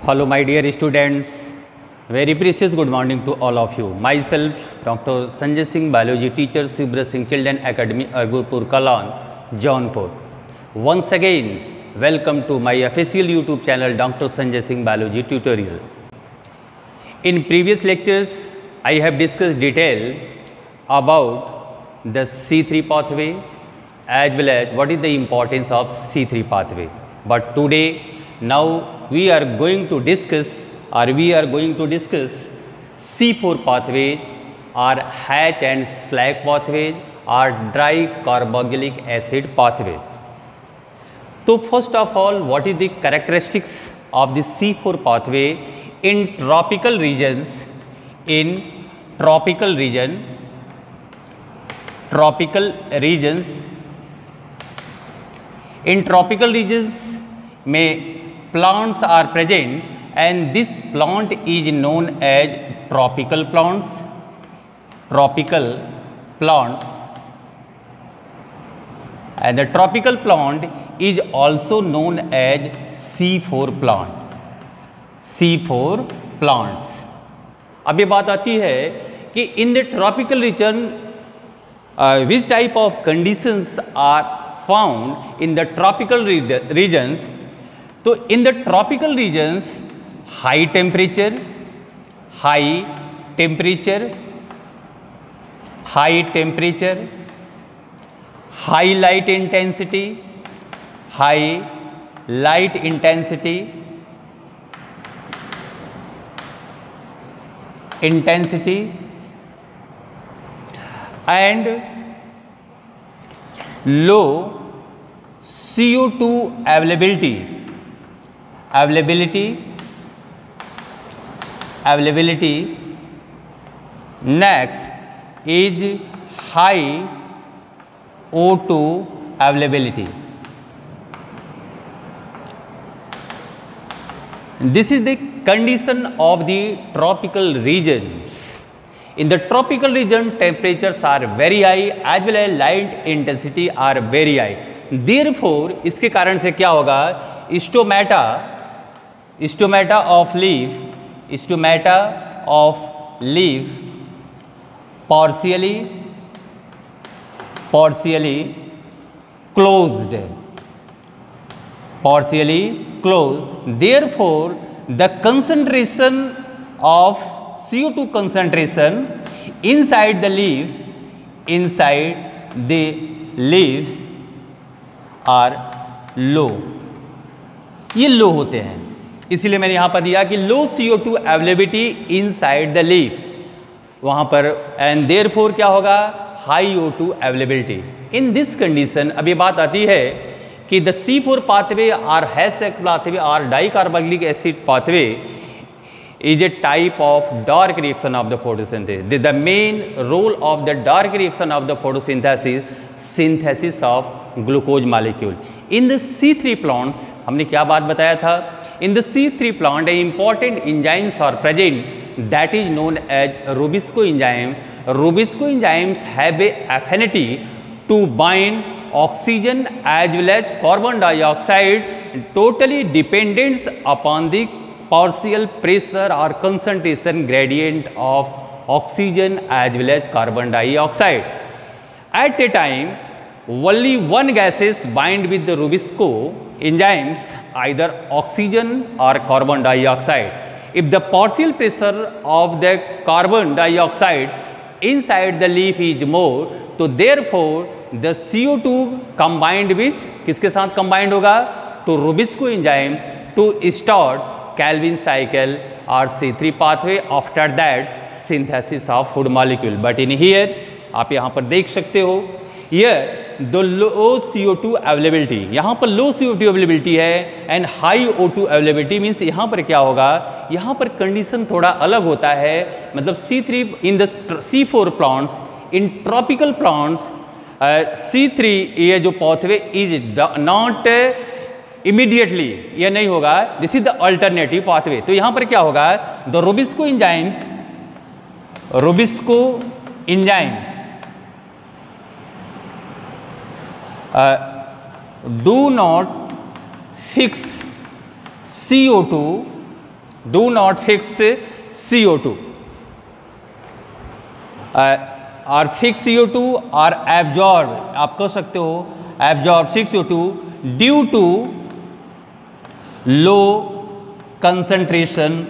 Hello, my dear students. Very precious good morning to all of you. Myself, Dr. Sanjay Singh, biology teacher, Subra Singh Children Academy, Argurpur, Kalan, Jaunpur. Once again, welcome to my official YouTube channel, Dr. Sanjay Singh Biology Tutorial. In previous lectures, I have discussed detail about the C3 pathway as well as what is the importance of C3 pathway. But today, now we are going to discuss C4 pathway or Hatch and Slack pathway or dry carboxylic acid pathways. So first of all, what is the characteristics of the C4 pathway in tropical regions? In tropical regions में plants are present and this plant is known as tropical plants. And the tropical plant is also known as C4 plant. C4 plants. अब ये बात आती है कि in the tropical region which type of conditions are found in the tropical regions. तो in the tropical regions, high temperature, high light intensity, and low CO2 availability. Next is high O2 availability. This is the condition of the tropical regions. In the tropical region, temperatures are very high as well as light intensity are very high. Therefore, इसके कारण से क्या होगा? Stomata of leaf partially closed. Therefore, the concentration of CO2 concentration inside the leaves are low. ये लो होते हैं, इसीलिए मैंने यहाँ पर दिया कि लो CO2 availability inside the leaves वहाँ पर, एंड देयरफॉर क्या होगा? High O2 availability. In this condition अब ये बात आती है कि द C4 पाथवे और हैश पाथवे और di carboxylic acid pathway is a type of dark reaction of the photosynthesis. The main role of the dark reaction of the photosynthesis, synthesis of glucose molecule. In the C3 plants, हमने क्या बात बताया था? In the C3 plant, important enzymes are present that is known as Rubisco enzyme. Rubisco enzymes have a affinity to bind oxygen as well as carbon dioxide, totally dependent upon the partial pressure or concentration gradient of oxygen as well as carbon dioxide. At a time, only one gases bind with the Rubisco enzymes, either oxygen or carbon dioxide. If the partial pressure of the carbon dioxide inside the leaf is more, तो therefore the CO2 combined with किसके साथ combined होगा? तो Rubisco enzyme to start Calvin cycle or C3 pathway. After that synthesis of food molecule. But in here आप यहाँ पर देख सकते हो, here the low CO2 availability, यहाँ पर low CO2 availability है and high O2 availability means यहाँ पर क्या होगा? यहाँ पर कंडीशन थोड़ा अलग होता है. मतलब C3 in the C4 plants, in tropical plants, C3 ये जो pathway is not immediately, ये नहीं होगा. This is the alternative pathway. तो यहाँ पर क्या होगा? The Rubisco enzyme do not fix CO2 do not fix CO2 और फिक्स CO2 और एब्जॉर्ब, आप कह सकते हो absorb CO2 due to low concentration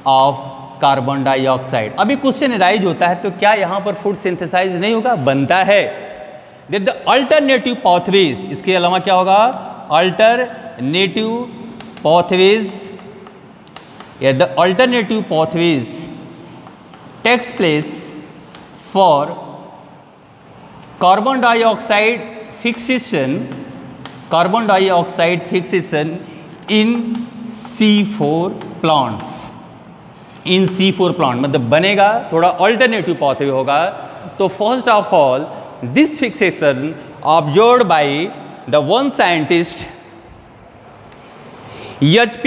of carbon dioxide. अभी क्वेश्चन राइज होता है तो क्या यहां पर फूड सिंथेसाइज नहीं होगा? बनता है। द अल्टरनेटिव पाथवेज, इसके अलावा क्या होगा? Alternative pathways, the alternative pathways takes place for carbon dioxide fixation in C4 plants, in C4 plant मतलब बनेगा, थोड़ा अल्टरनेटिव पाथवे होगा। तो first of all this fixation observed by the one scientist HP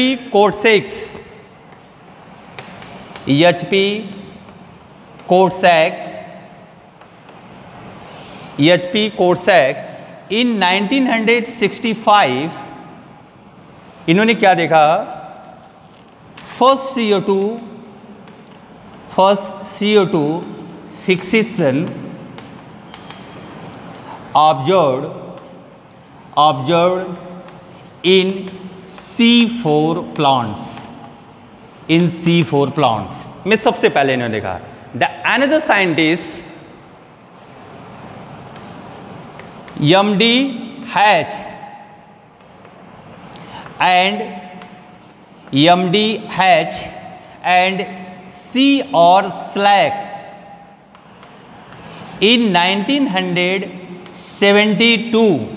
Korsack in 1965 इन्होंने क्या देखा? First CO2 fixation observed in C4 plants में सबसे पहले इन्होंने देखा। The another scientist MD Hatch and C. or Slack in 1972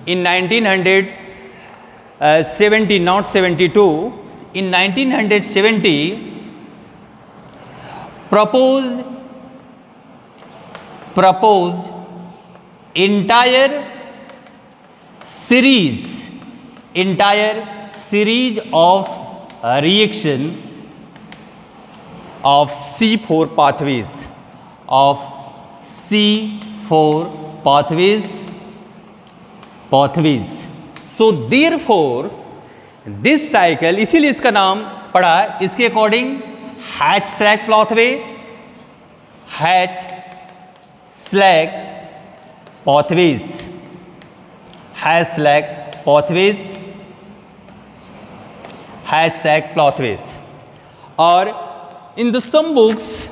in 1970 proposed entire series of reaction of C4 pathways. So therefore this cycle, इसीलिए इसका नाम पड़ा इसके according Hatch-Slack pathway, Hatch-Slack pathways. और in the some books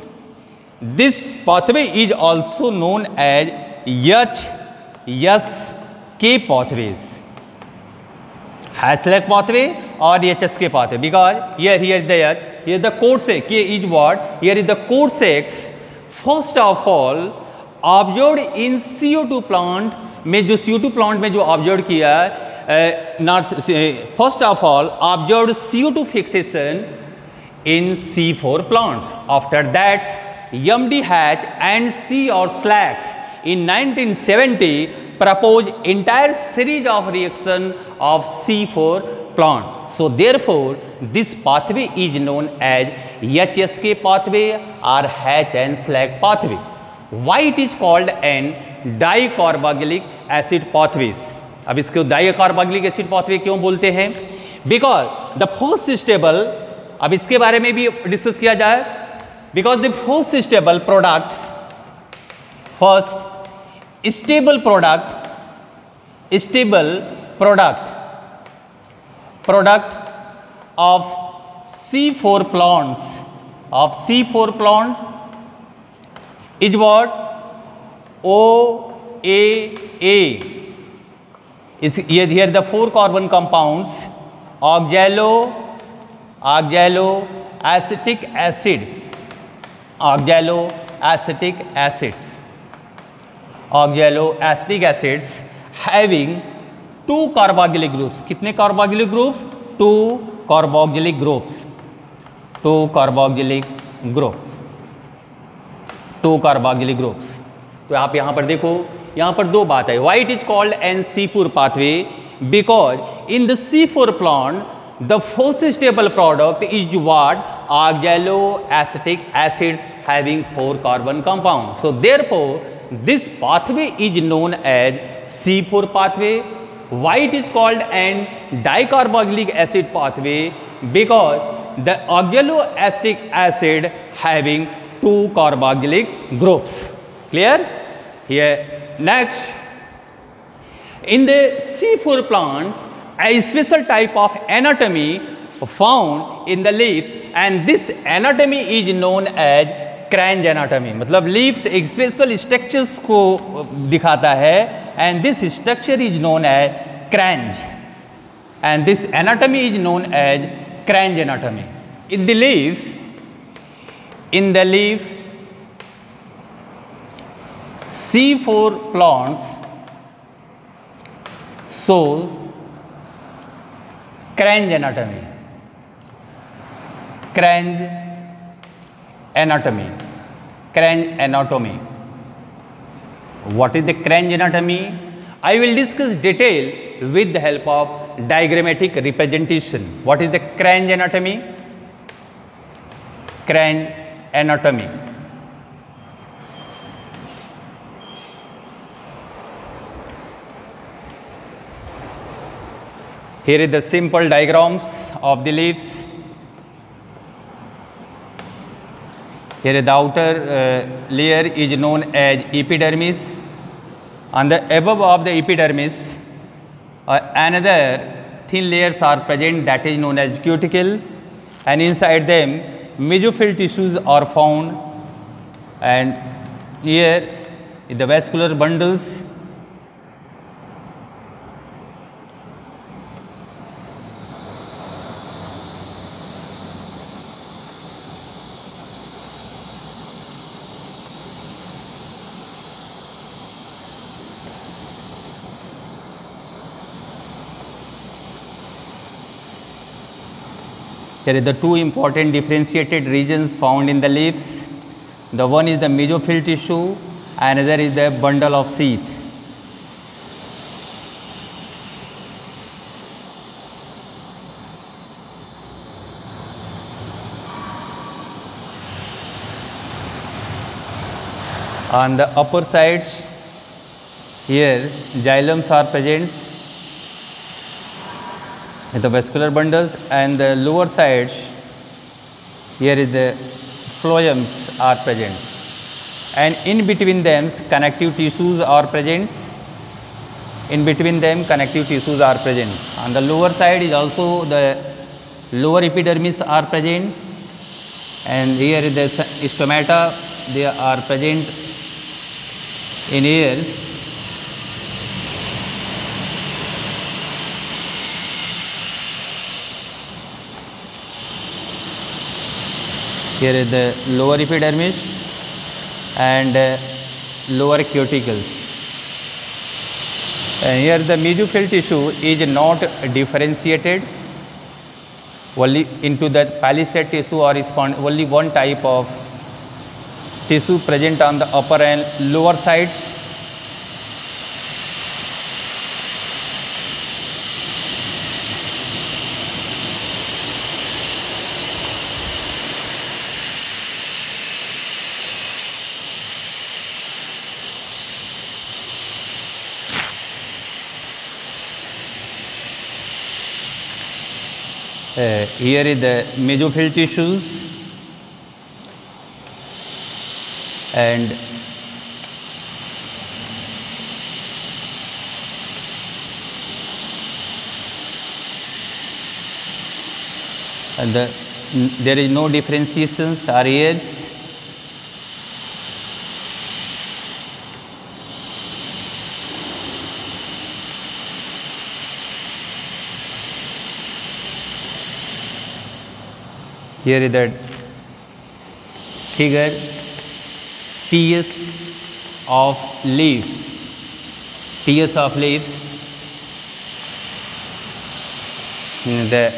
this pathway is also known as HSK pathways. Hatch-Slack pathway or HSK pathway, because here the Korsack, K is what? Here is the Korsack first of all observed in CO2 plant में, जो CO2 plant में जो observe किया, first of all observed CO2 fixation in C4 plant. After that MD Hatch and C. or Slack in 1970 proposed entire series of reaction of C4 plant. So therefore this pathway is known as HSK pathway or Hatch and Slack pathway. Why it is called an dicarboxylic acid pathways? अब इसको dicarboxylic acid pathway क्यों बोलते हैं? Because the first stable, अब इसके बारे में भी डिस्कस किया जाए, because the first stable product of C4 plant is what? OAA. Here the 4 carbon compounds oxaloacetic acids having 2 carboxylic groups. कितने carboxylic groups? 2 carboxylic groups. 2 carboxylic groups. तो आप यहां पर देखो, यहां पर दो बात है. Why it is called C4 pathway? Because in the C4 plant the first stable product is what? Oxaloacetic acids having 4 carbon compounds. So therefore this pathway is known as C4 pathway. Why it is called an dicarboxylic acid pathway? Because the oxaloacetic acid having two carboxylic groups. Clear? Here next, in the C4 plant, a special type of anatomy found in the leaves, and this anatomy is known as cranch anatomy. मतलब leaves एक special structures को दिखाता है, and this structure is known as cranch, and this anatomy is known as cranch anatomy. In the leaf, C4 plants shows cranch anatomy. Cranch anatomy. What is the cranch anatomy? I will discuss detail with the help of diagrammatic representation. What is the cranch anatomy? Cranch anatomy. Here is the simple diagrams of the leaves. Here the outer layer is known as epidermis. On the above of the epidermis, another thin layers are present, that is known as cuticle, and inside them mesophyll tissues are found, and here is the vascular bundles. There are the two important differentiated regions found in the leaves. The one is the mesophyll tissue, another is the bundle of sheath. On the upper sides, here xylems are present, the vascular bundles, and the lower sides, here is the phloems are present, and in between them connective tissues are present. On the lower side is also the lower epidermis are present, and here is the stomata, they are present in ears. Here is the lower epidermis and lower cuticles. And here the mesophyll tissue is not differentiated only into the palisade tissue, or is only one type of tissue present on the upper and lower sides. Here is the mesophyll tissues, and there is no differentiations are ears. Here is the figure, TS of leaf, TS of leaves. The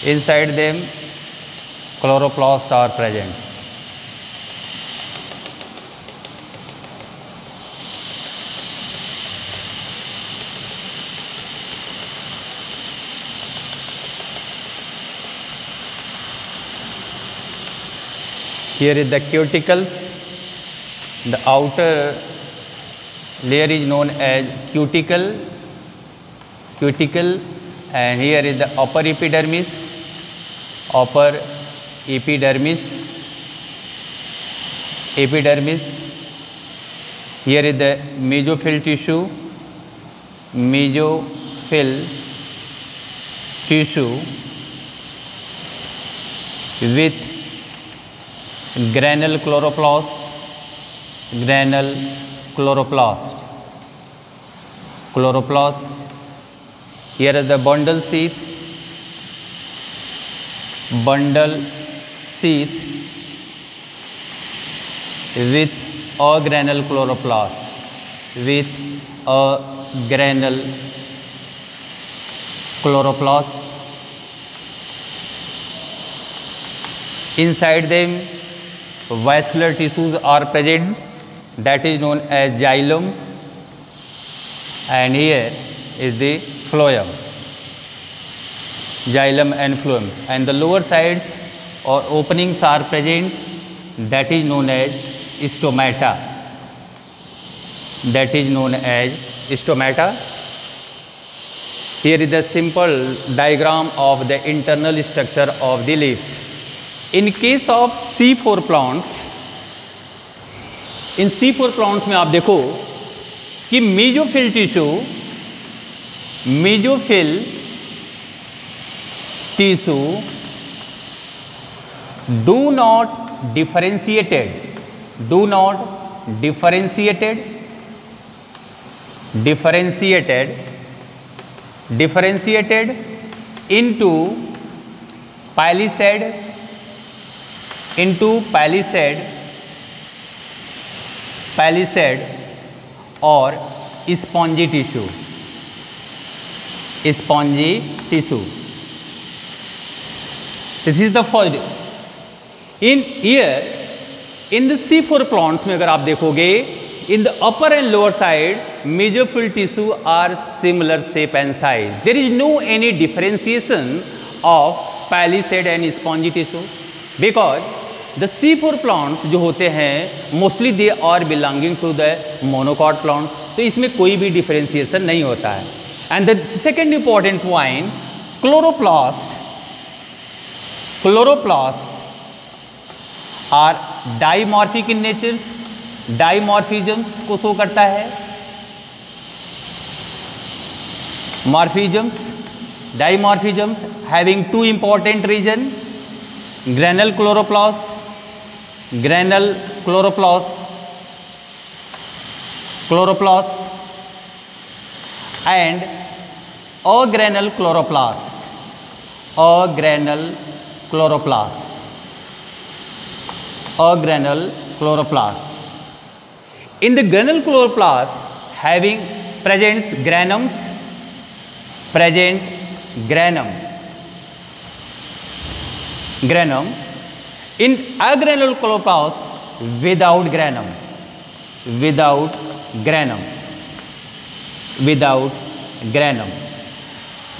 inside them chloroplasts are present. Here is the cuticles. The outer layer is known as cuticle, cuticle, and here is the upper epidermis, epidermis. Here is the mesophyll tissue, with granule chloroplast. Here is the bundle sheath, with a granule chloroplast, Inside them, vascular tissues are present, that is known as xylem, and here is the phloem, xylem and phloem, and the lower sides or openings are present, that is known as stomata. Here is the simple diagram of the internal structure of the leaves. In case of C4 plants, in C4 plants में आप देखो कि mesophyll tissue do not differentiated into palisade or spongy tissue. This is the first. In the C4 plants में अगर आप देखोगे, in the upper and lower side, mesophyll tissue are similar shape and size. There is no any differentiation of palisade and spongy tissue because the C4 plants जो होते हैं mostly they are belonging to the monocot plants, तो इसमें कोई भी differentiation नहीं होता है. And the second important point, chloroplast are dimorphic in nature, dimorphisms को शो करता है. Dimorphisms having two important region, granule chloroplast and agranule chloroplast. In the granule chloroplast having presents granum. In agranule chloroplast without granum.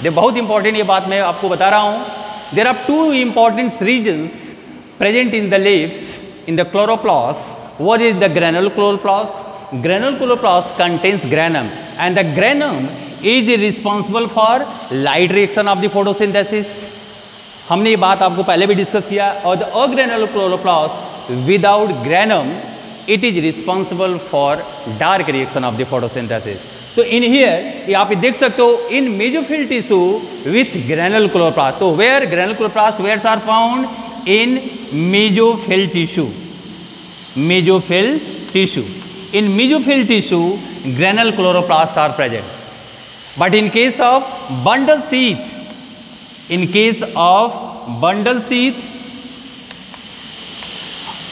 ये बहुत important ये बात मैं आपको बता रहा हूँ. There are two important regions present in the leaves in the chloroplast. What is the granule chloroplast? Granule chloroplast contains granum, and the granum is responsible for light reaction of the photosynthesis. हमने ये बात आपको पहले भी discuss किया. और the agranule chloroplast without granum, it is responsible for dark reaction of the photosynthesis. तो in here आप देख सकते हो in mesophyll tissue with granal chloroplast. तो where granal chloroplast where's are found in mesophyll tissue. In mesophyll tissue, granule chloroplasts are present. But in case of bundle sheath,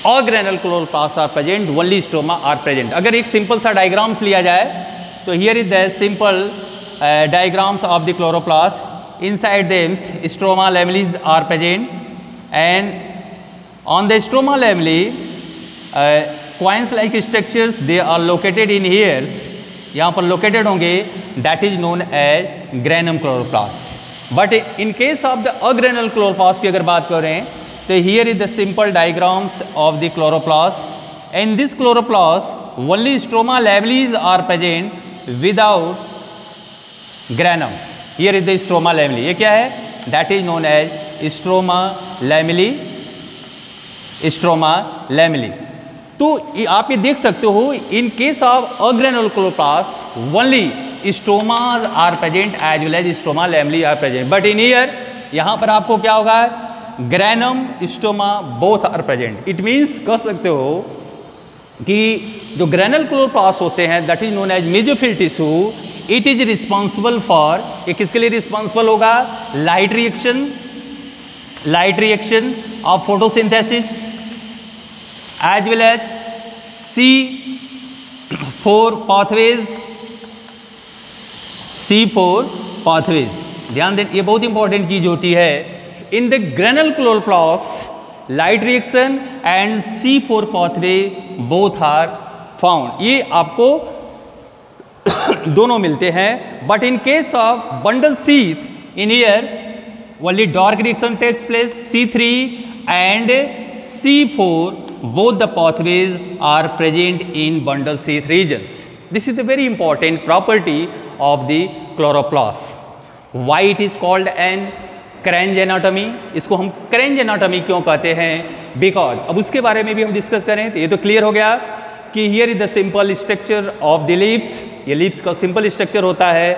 all granule chloroplasts are present, only stroma are present. अगर एक simple सा diagrams लिया जाए तो here is the simple diagrams of the chloroplast. Inside them stroma lamellae are present, and on the stroma lamellae coins like structures they are located in hairs. यहाँ पर located होंगे, that is known as granum chloroplast. But in case of the agranule chloroplast की अगर बात करें तो here is the simple diagrams of the chloroplast. In this chloroplast only stroma lamellae are present without granums. Here is the stroma lamellae, ये क्या है, that is known as stroma lamellae, stroma lamellae. तो आप ये देख सकते हो, in case of agranular chloroplast only stromas are present as well as stroma lamellae are present, but in here यहाँ पर आपको क्या होगा, granum stroma both are present. It means कह सकते हो कि जो ग्रैनल क्लोरोप्लास्ट होते हैं that is known as mesophyll tissue, it is responsible for, ये किसके लिए रिस्पॉन्सिबल होगा, light reaction of photosynthesis as well as C4 pathways. ध्यान दें, ये बहुत इंपॉर्टेंट चीज होती है। In the granal chloroplast light reaction and C4 pathway both are found, ये आपको दोनों मिलते हैं। But in case of bundle sheath in here only dark reaction takes place, C3 and C4 both the pathways are present in bundle sheath regions. This is a very important property of the chloroplast. Why it is called an Crange anatomy? इसको हम Crange anatomy क्यों कहते हैं? Because अब उसके बारे में भी हम डिस्कस करें तो ये तो क्लियर हो गया कि here is the simple structure of the leaves. ये leaves का सिंपल स्ट्रक्चर होता है।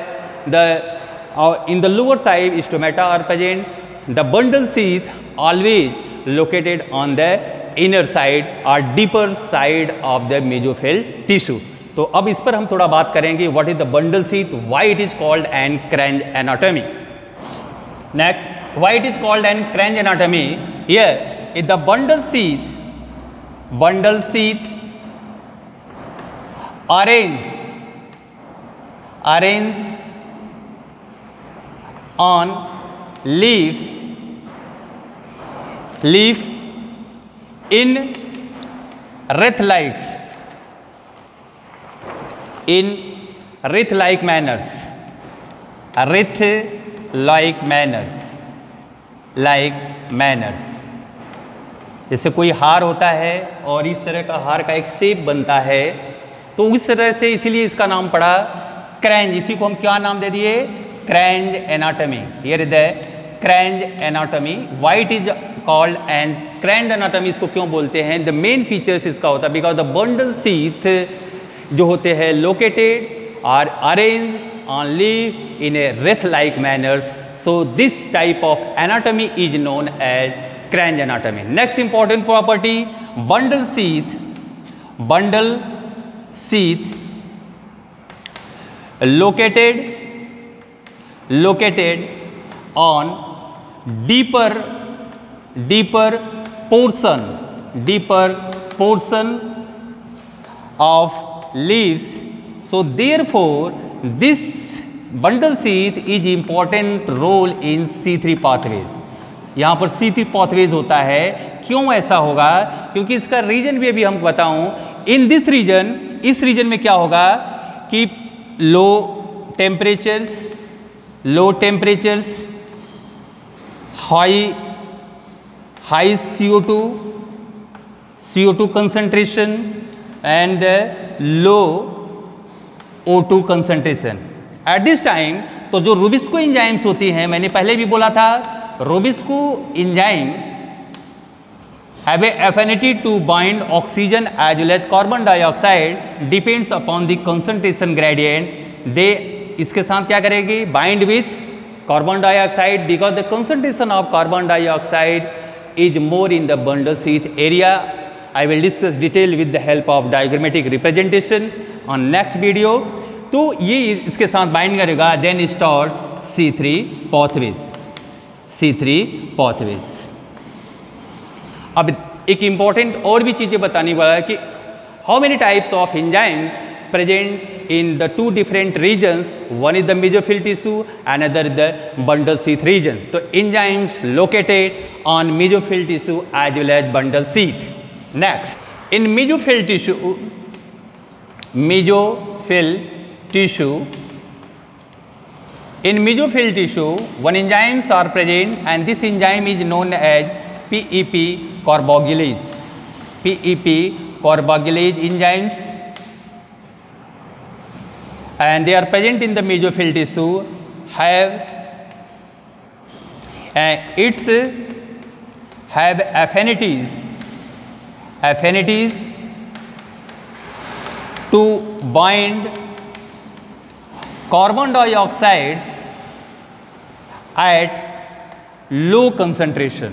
In the lower side stomata are present. The bundle sheath always located on the inner side or deeper side of the mesophyll tissue. तो अब इस पर हम थोड़ा बात करेंगे, what is the bundle sheath, why it is called an Crange anatomy. Next, why it is called an Crange anatomy? Here is the bundle sheath arranged on leaf in wreath-like manners, जैसे कोई हार होता है और इस तरह का हार का एक शेप बनता है, तो उस तरह से इसीलिए इसका नाम पड़ा क्रैंज। इसी को हम क्या नाम दे दिए, Crange anatomy. Here is the Crange anatomy. Why it is called as Crange anatomy, इसको क्यों बोलते हैं? The main features इसका होता है because the bundle sheath जो होते हैं located or arranged on leaf in a wreath-like manners. So this type of anatomy is known as Crange anatomy. Next important property, bundle sheath located on deeper portion of leaves. So therefore this bundle sheath is important role in C3 pathways. यहाँ पर C3 pathways होता है। क्यों ऐसा होगा? क्योंकि इसका reason भी अभी हम बताऊं। इन दिस रीजन, इस रीजन में क्या होगा कि low temperatures, high CO2 concentration and low O2 concentration at this time। तो जो रूबिस्को एंजाइम्स होती हैं, मैंने पहले भी बोला था, rubisco enzyme have a affinity to bind oxygen as well as carbon dioxide depends upon the concentration gradient. they इसके साथ क्या करेगी, bind with carbon dioxide because the concentration of carbon dioxide is more in the bundle sheath area. I will discuss detail with the help of diagrammatic representation on next video. तो ये इसके साथ bind करेगा, then start C3 pathways। अब एक important और भी चीज़ें बताने वाला है कि how many types of enzyme present in the two different regions, one is the mesophyll tissue and other the bundle sheath region. तो enzymes located on mesophyll tissue as well as bundle sheath. Next, in mesophyll tissue one enzymes are present and this enzyme is known as PEP carboxylase enzymes, and they are present in the mesophyll tissue, have have affinities to bind carbon dioxides at low concentration.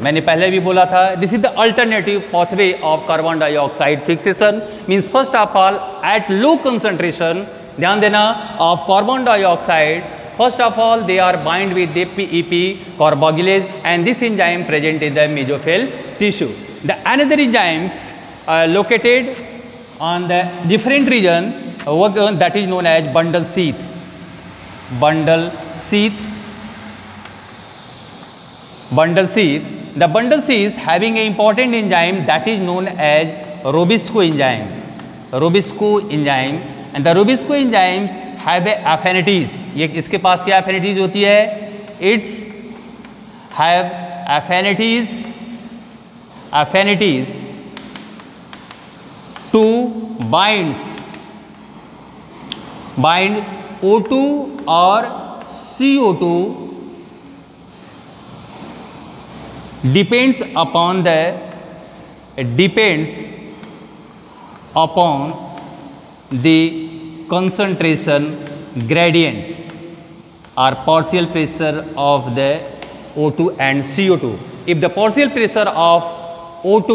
मैंने पहले भी बोला था, this is the alternative pathway of carbon dioxide fixation, means first of all at low concentration, ध्यान देना, of carbon dioxide, first of all they are bind with the PEP carboxylase and this enzyme present in the mesophyll tissue. The another enzymes located on the different region that is known as bundle sheath. The bundle sheath having an important enzyme that is known as Robisco enzyme, and the Robisco enzymes have affinities. ये इसके पास क्या affinities होती है? It's have affinities to bind O2 or CO2 depends upon the concentration gradients or partial pressure of the O2 and CO2. If the partial pressure of O2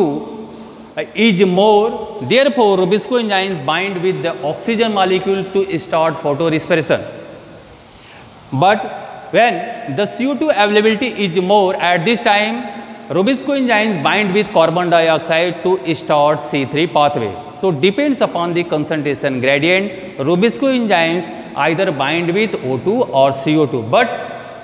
is more, therefore Robisco enzymes bind with the oxygen molecule to start photorespiration. But when the CO2 availability is more, at this time Robisco enzymes bind with carbon dioxide to start C3 pathway. So depends upon the concentration gradient, Robisco enzymes either bind with O2 or CO2. But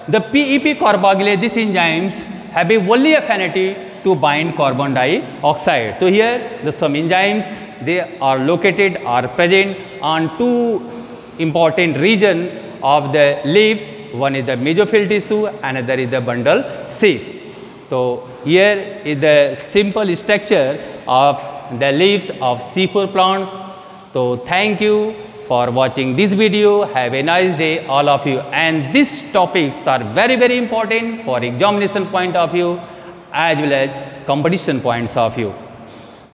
the PEP carboxylase, these enzymes have a only affinity to bind carbon dioxide. So here the some enzymes, they are located or present on two important region of the leaves. One is the mesophyll tissue, another is the bundle sheath. So here is the simple structure of the leaves of C4 plants. So thank you for watching this video. Have a nice day all of you, and these topics are very important for examination point of view as well as competition points of view.